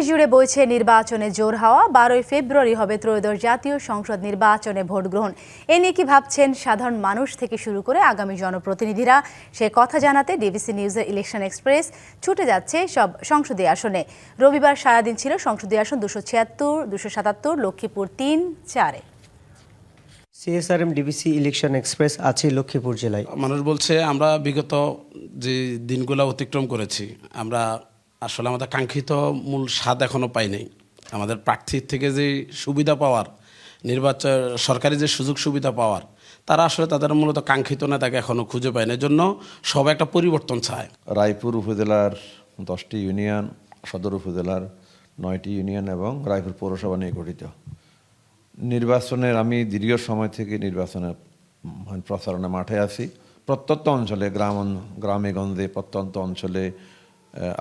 জুড়ে বইছে নির্বাচনে জোর হাওয়া। 12ই ফেব্রুয়ারি হবে ত্রয়োদশ জাতীয় সংসদ নির্বাচনে ভোট গ্রহণ। এ নিয়ে কি ভাবছেন সাধারণ মানুষ থেকে শুরু করে আগামী জনপ্রতিনিধিরা? সে কথা জানাতে ডিবিসি নিউজের ইলেকশন এক্সপ্রেস ছুটে যাচ্ছে সব সংসদীয় আসনে। রবিবার সারাদিন ছিল সংসদীয় আসন 276, 277, লক্ষ্মীপুর 3, 4-এ। সিএসআরএম ডিবিসি ইলেকশন এক্সপ্রেস আছে লক্ষ্মীপুর জেলায়। মানুষ বলছে আমরা বিগত যে দিনগুলো অতিক্রম করেছি, আমরা আসলে আমাদের কাঙ্ক্ষিত মূল স্বাদ এখনও পাই নাই। আমাদের প্রার্থীর থেকে যে সুবিধা পাওয়ার, নির্বাচন সরকারি যে সুযোগ সুবিধা পাওয়ার, তারা আসলে তাদের মূলত কাঙ্ক্ষিত নেতাকে এখনও খুঁজে পায় না। এর জন্য সবাই একটা পরিবর্তন চায়। রায়পুর উপজেলার 10টি ইউনিয়ন, সদর উপজেলার 9টি ইউনিয়ন এবং রায়পুর পৌরসভা নিয়ে গঠিত। নির্বাচনের আমি দীর্ঘ সময় থেকে নির্বাচনের প্রচারণা মাঠে আছি। প্রত্যন্ত অঞ্চলে গ্রামে গঞ্জে প্রত্যন্ত অঞ্চলে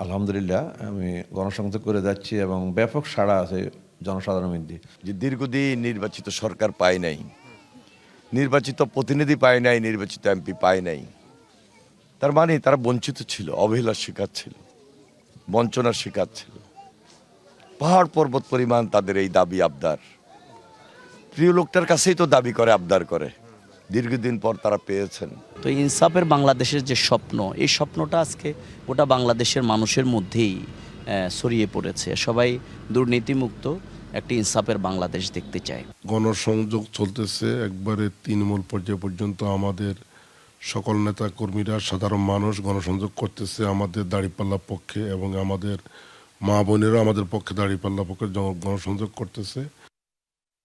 আলহামদুলিল্লাহ আমি গণসংযোগ করে যাচ্ছি এবং ব্যাপক সাড়া আছে জনসাধারণের মধ্যে। যে দীর্ঘদিন নির্বাচিত সরকার পায় নাই, নির্বাচিত প্রতিনিধি পায় নাই, নির্বাচিত এমপি পায় নাই, তার মানে তারা বঞ্চিত ছিল, অবহেলার শিকার ছিল, বঞ্চনার শিকার ছিল। পাহাড় পর্বত পরিমাণ তাদের এই দাবি আবদার। প্রিয় লোকটার কাছেই তো দাবি করে, আবদার করে, দীর্ঘদিন পর তারা পেয়েছেন। তো ইনসাফের বাংলাদেশের যে স্বপ্ন, এই স্বপ্নটা আজকে গোটা বাংলাদেশের মানুষের মধ্যেই ছড়িয়ে পড়েছে। সবাই দুর্নীতিমুক্ত একটি ইনসাফের বাংলাদেশ দেখতে চায়। গণসংযোগ চলতেছে একবারে তৃণমূল পর্যায় পর্যন্ত। আমাদের সকল নেতা কর্মীরা, সাধারণ মানুষ গণসংযোগ করতেছে আমাদের দাঁড়িপাল্লার পক্ষে, এবং আমাদের মা বোনেরা আমাদের পক্ষে দাঁড়িপাল্লার পক্ষে গণসংযোগ করতেছে।